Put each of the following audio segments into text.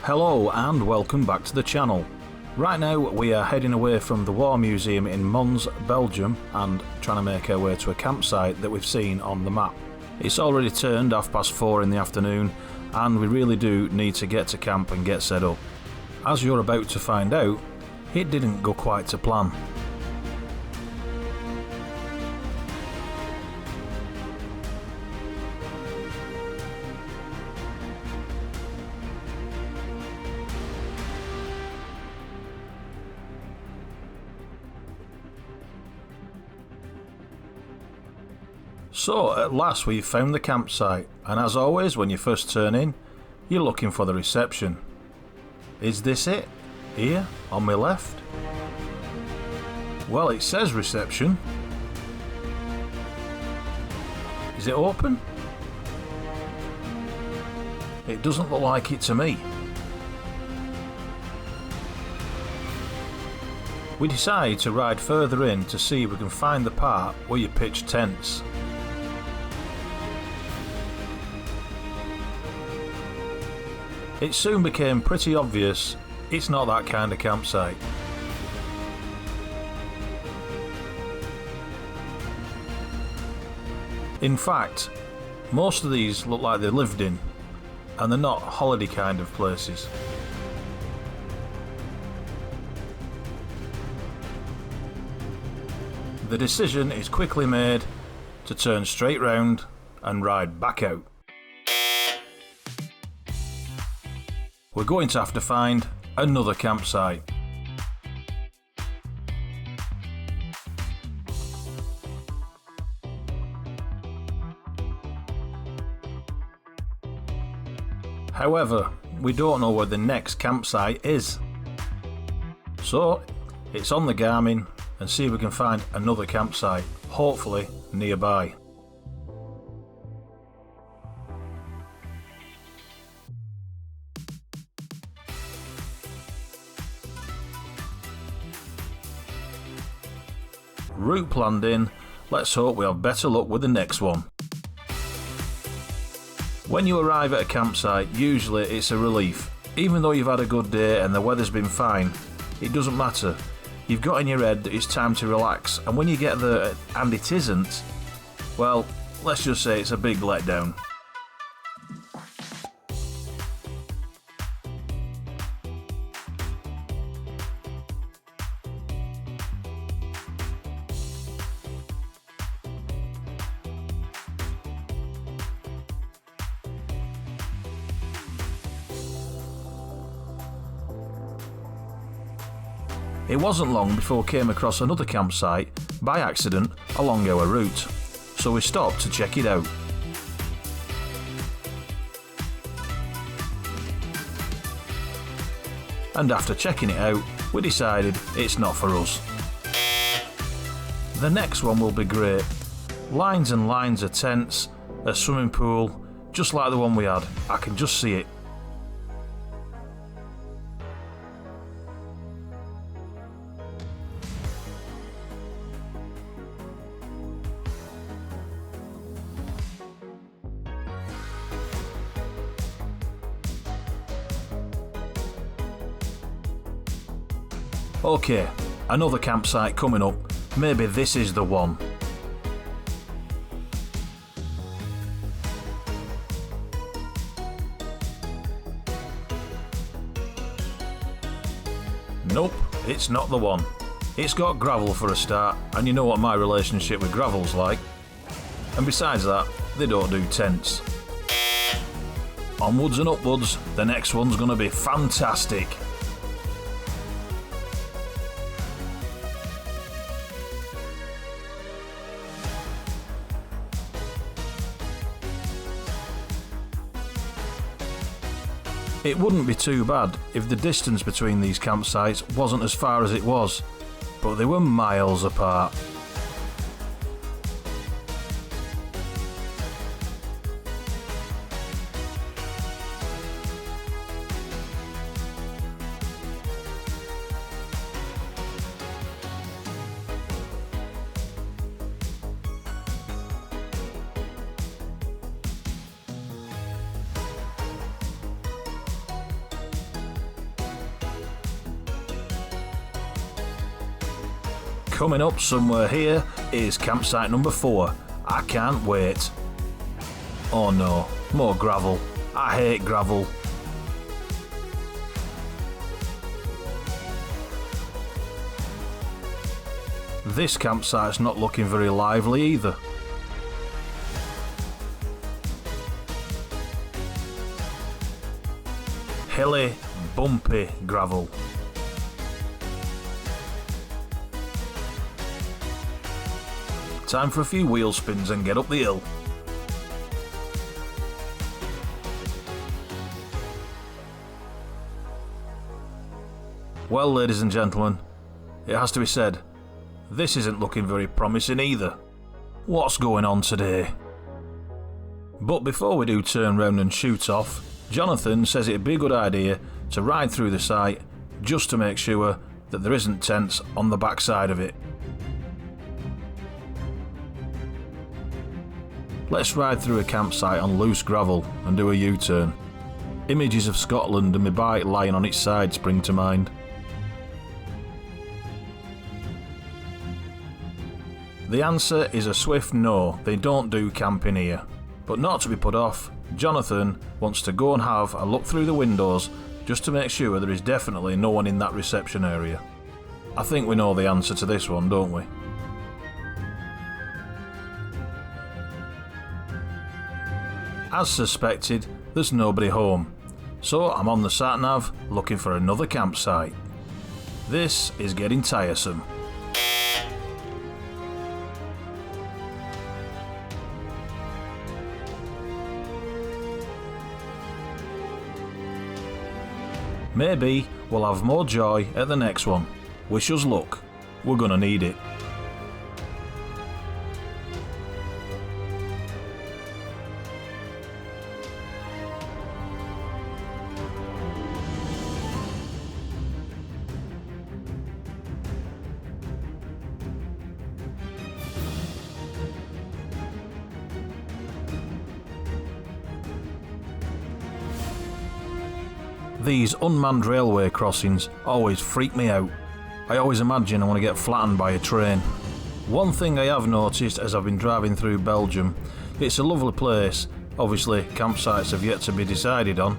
Hello and welcome back to the channel. Right now we are heading away from the War Museum in Mons, Belgium, and trying to make our way to a campsite that we've seen on the map. It's already turned 4:30 in the afternoon and we really do need to get to camp and get set up. As you're about to find out, it didn't go quite to plan. So at last we've found the campsite, and as always when you first turn in, you're looking for the reception. Is this it? Here, on my left? Well, it says reception. Is it open? It doesn't look like it to me. We decide to ride further in to see if we can find the part where you pitch tents. It soon became pretty obvious it's not that kind of campsite. In fact, most of these look like they're lived in, and they're not holiday kind of places. The decision is quickly made to turn straight round and ride back out. We're going to have to find another campsite. However, we don't know where the next campsite is. So, it's on the Garmin and see if we can find another campsite, hopefully nearby. Route planned in, let's hope we have better luck with the next one. When you arrive at a campsite, usually it's a relief. Even though you've had a good day and the weather's been fine, it doesn't matter. You've got in your head that it's time to relax, and when you get there and it isn't, well, let's just say it's a big letdown. It wasn't long before we came across another campsite by accident along our route, so we stopped to check it out. And after checking it out, we decided it's not for us. The next one will be great. Lines and lines of tents, a swimming pool, just like the one we had. I can just see it. Okay, another campsite coming up. Maybe this is the one. Nope, it's not the one. It's got gravel for a start, and you know what my relationship with gravel's like. And besides that, they don't do tents. Onwards and upwards, the next one's gonna be fantastic. It wouldn't be too bad if the distance between these campsites wasn't as far as it was, but they were miles apart. Coming up somewhere here is campsite number 4. I can't wait. Oh no, more gravel. I hate gravel. This campsite's not looking very lively either. Hilly, bumpy gravel. Time for a few wheel spins and get up the hill. Well, ladies and gentlemen, it has to be said, this isn't looking very promising either. What's going on today? But before we do turn round and shoot off, Jonathan says it'd be a good idea to ride through the site just to make sure that there isn't tents on the backside of it. Let's ride through a campsite on loose gravel and do a U-turn. Images of Scotland and my bike lying on its side spring to mind. The answer is a swift no, they don't do camping here. But not to be put off, Jonathan wants to go and have a look through the windows just to make sure there is definitely no one in that reception area. I think we know the answer to this one, don't we? As suspected, there's nobody home, so I'm on the sat-nav looking for another campsite. This is getting tiresome. Maybe we'll have more joy at the next one. Wish us luck. We're gonna need it. These unmanned railway crossings always freak me out. I always imagine I want to get flattened by a train. One thing I have noticed as I've been driving through Belgium, it's a lovely place. Obviously, campsites have yet to be decided on.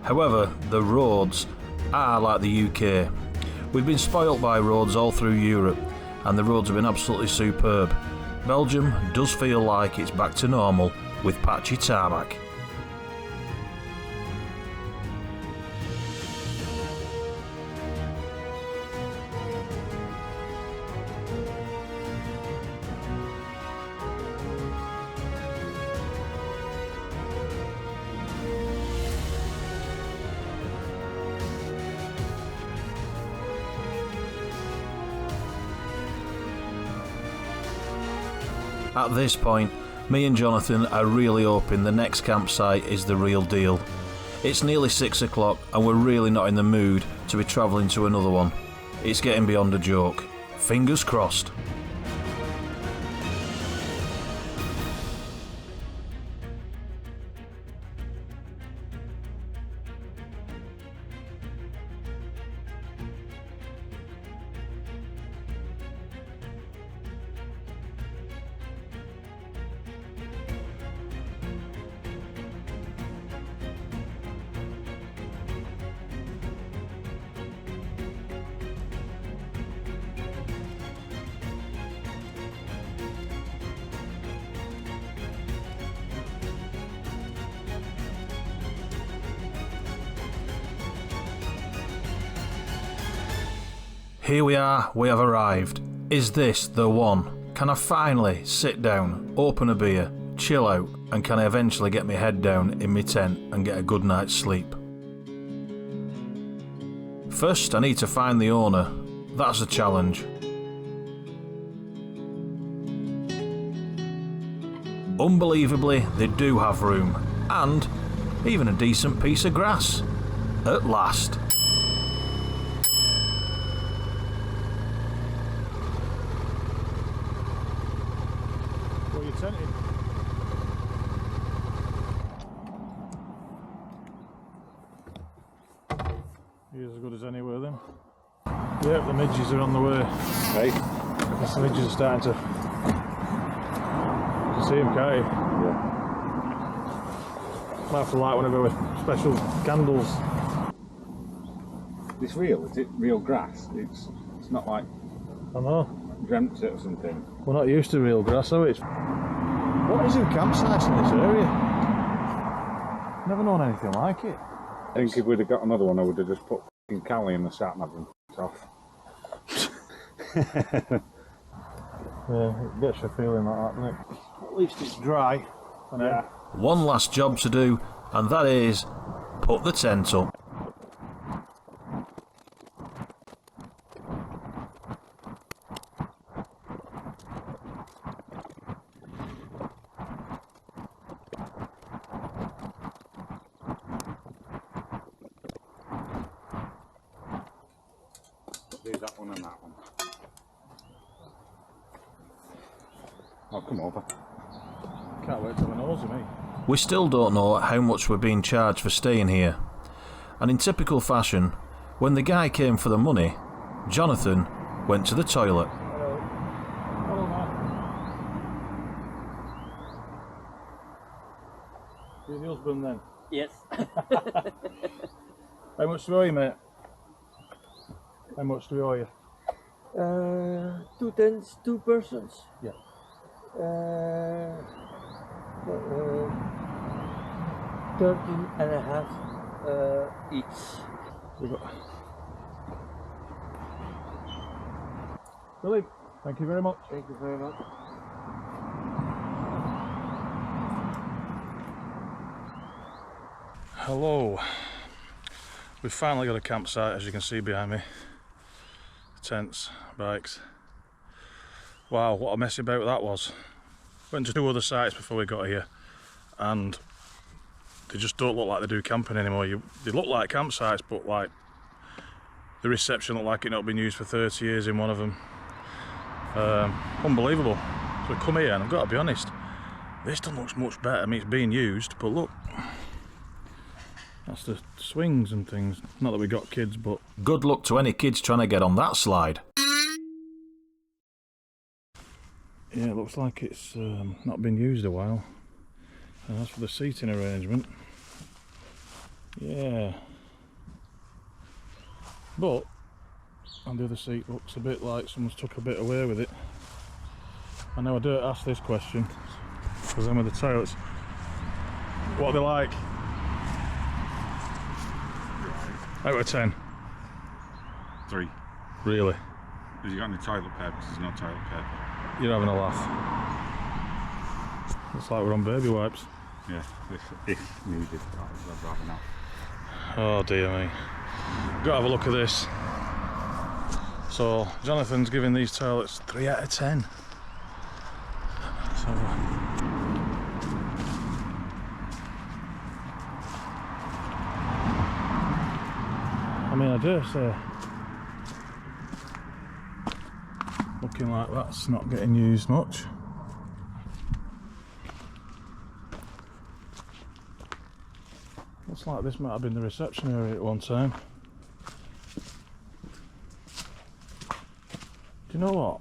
However, the roads are like the UK. We've been spoilt by roads all through Europe, and the roads have been absolutely superb. Belgium does feel like it's back to normal with patchy tarmac. At this point, me and Jonathan are really hoping the next campsite is the real deal. It's nearly 6 o'clock and we're really not in the mood to be travelling to another one. It's getting beyond a joke. Fingers crossed. Here we are, we have arrived. Is this the one? Can I finally sit down, open a beer, chill out, and can I eventually get my head down in my tent and get a good night's sleep? First, I need to find the owner. That's a challenge. Unbelievably, they do have room, and even a decent piece of grass. At last. He's as good as anywhere then. Yeah, the midges are on the way. Hey, The ridges are starting to see him, can't you? Yeah. Might have to light one of our special candles. It's real, is it? Real grass? It's not like I know. dreamt it or something. We're not used to real grass, are we? What is in campsites in this area? Never known anything like it. I think if we'd have got another one, I would have just put f***ing Cali in the sat nav and f***ed off. Yeah, it gets you feeling like that, doesn't it? At least it's dry. Yeah. One last job to do, and that is put the tent up. Do that one and that one. Oh, come over. Can't wait till the nose of me. We still don't know how much we're being charged for staying here, and in typical fashion, when the guy came for the money, Jonathan went to the toilet. Hello. Hello, Matt. You're the husband then? Yes. How much do we owe you, mate? How much do we owe you? 2 tents, 2 persons. Yeah. 13 and a half each. We've got... Philip, thank you very much. Thank you very much. Hello. We've finally got a campsite, as you can see behind me. Tents, bikes. Wow, what a messy bout that was. Went to 2 other sites before we got here, and they just don't look like they do camping anymore. They look like campsites, but like the reception looked like it not been used for 30 years in one of them. Unbelievable. So we come here, and I've got to be honest, this doesn't look much better. I mean, it's being used, but look. That's the swings and things. Not that we got kids, but... Good luck to any kids trying to get on that slide. Yeah, it looks like it's not been used a while. And as for the seating arrangement... Yeah. But, on the other seat looks a bit like someone's took a bit away with it. I know I don't ask this question, because then with the toilets... What are they like? Out of 10? 3. Really? Have you got any toilet paper? Because there's no toilet paper. You're having a laugh. Looks like we're on baby wipes. Yeah, if needed. I'd rather not. Oh dear me. Got to have a look at this. So, Jonathan's giving these toilets 3 out of 10. So, I mean, I dare say, looking like that's not getting used much. Looks like this might have been the reception area at one time. Do you know what?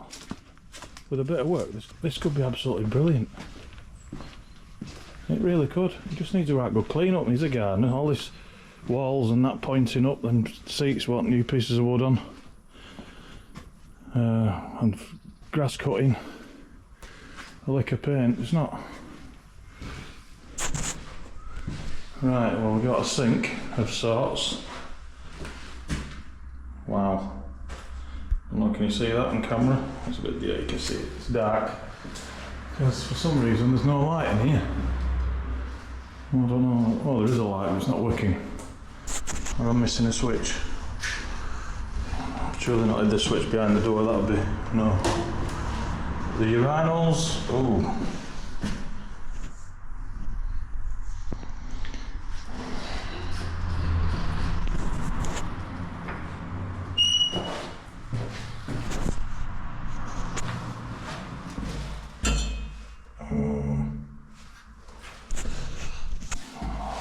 With a bit of work, this could be absolutely brilliant. It really could. It just needs a right good clean up. Needs a garden, all this walls and that pointing up, and seats want new pieces of wood on, and grass cutting, a lick of paint. It's not right. Well, we've got a sink of sorts. Wow. And can you see that on camera? It's a bit, yeah, you can see it. It's dark because for some reason there's no light in here. I don't know. Oh, there is a light, but it's not working. Or I'm missing a switch. Surely not in the switch behind the door, that would be, no. The urinals, oh.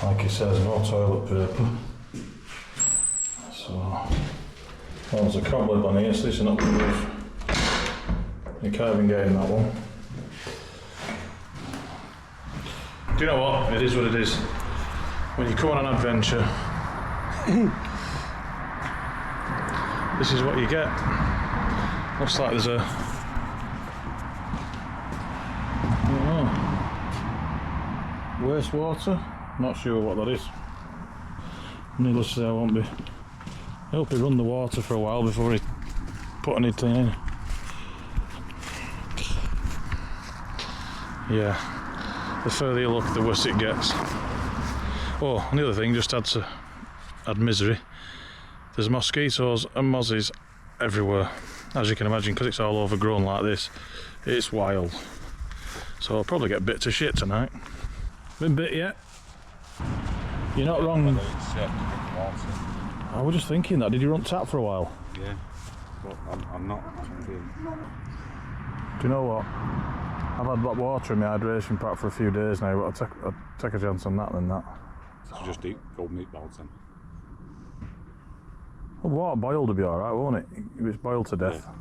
Like it says, no toilet paper. So, well, there's a cobweb on here, so this is not going to move. You can't even get in that one. Do you know what? It is what it is. When you come on an adventure, this is what you get. Looks like there's a... I don't know. Wastewater? Not sure what that is. Needless to say, I won't be. I hope he run the water for a while before he put anything in. Yeah, the further you look, the worse it gets. Oh, and the other thing, just to add misery, there's mosquitoes and mozzies everywhere, as you can imagine, because it's all overgrown like this. It's wild. So I'll probably get bit to shit tonight. Been bit yet? You're not wrong. I was just thinking that. Did you run tap for a while? Yeah, but I'm not. Do you know what? I've had black water in my hydration pack for a few days now, but I'll take a chance on that than that. So just eat cold meatballs then. Well, water boiled would be alright, won't it? If it's boiled to death. Yeah.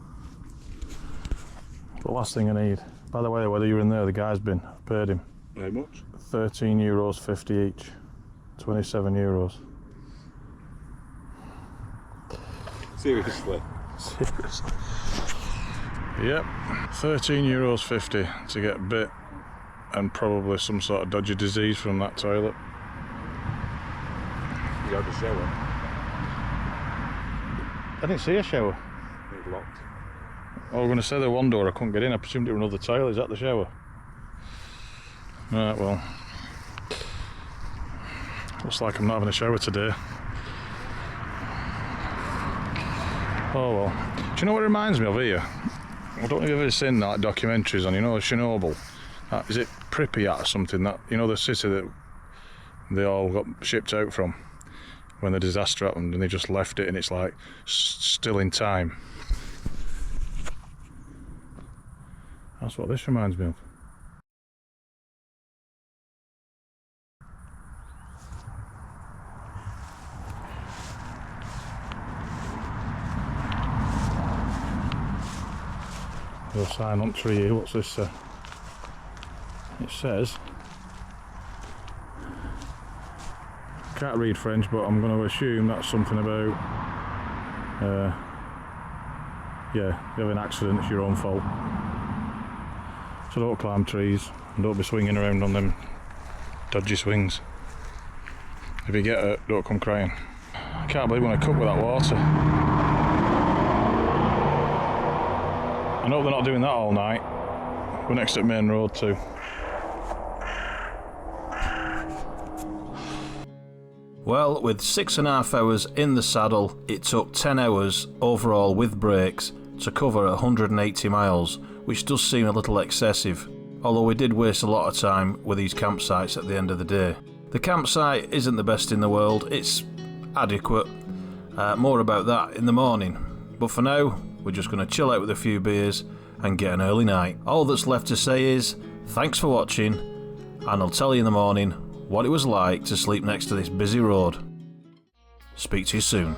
The last thing I need. By the way, whether you're in there, the guy's been. I've paid him. How much? €13.50 each. €27. Seriously? Seriously. Yep, €13.50 to get bit and probably some sort of dodgy disease from that toilet. You had a shower? I didn't see a shower. It's locked. I was going to say the one door I couldn't get in. I presumed it was another toilet. Is that the shower? Right, well. Looks like I'm not having a shower today. Oh well. Do you know what it reminds me of here? I don't know if you've ever seen that documentaries on, you know, Chernobyl. Is it Pripyat or something? That, you know, the city that they all got shipped out from when the disaster happened, and they just left it, and it's like still in time. That's what this reminds me of. Your sign on tree here, what's this say? It says, can't read French, but I'm going to assume that's something about, yeah, if you have an accident, it's your own fault. So don't climb trees, and don't be swinging around on them dodgy swings. If you get hurt, don't come crying. I can't believe when I cook with that water. I know they're not doing that all night. We're next at Main Road too. Well, with 6.5 hours in the saddle, it took 10 hours overall with breaks to cover 180 miles, which does seem a little excessive, although we did waste a lot of time with these campsites at the end of the day. The campsite isn't the best in the world, it's adequate. More about that in the morning, but for now, we're just going to chill out with a few beers and get an early night. All that's left to say is, thanks for watching, and I'll tell you in the morning what it was like to sleep next to this busy road. Speak to you soon.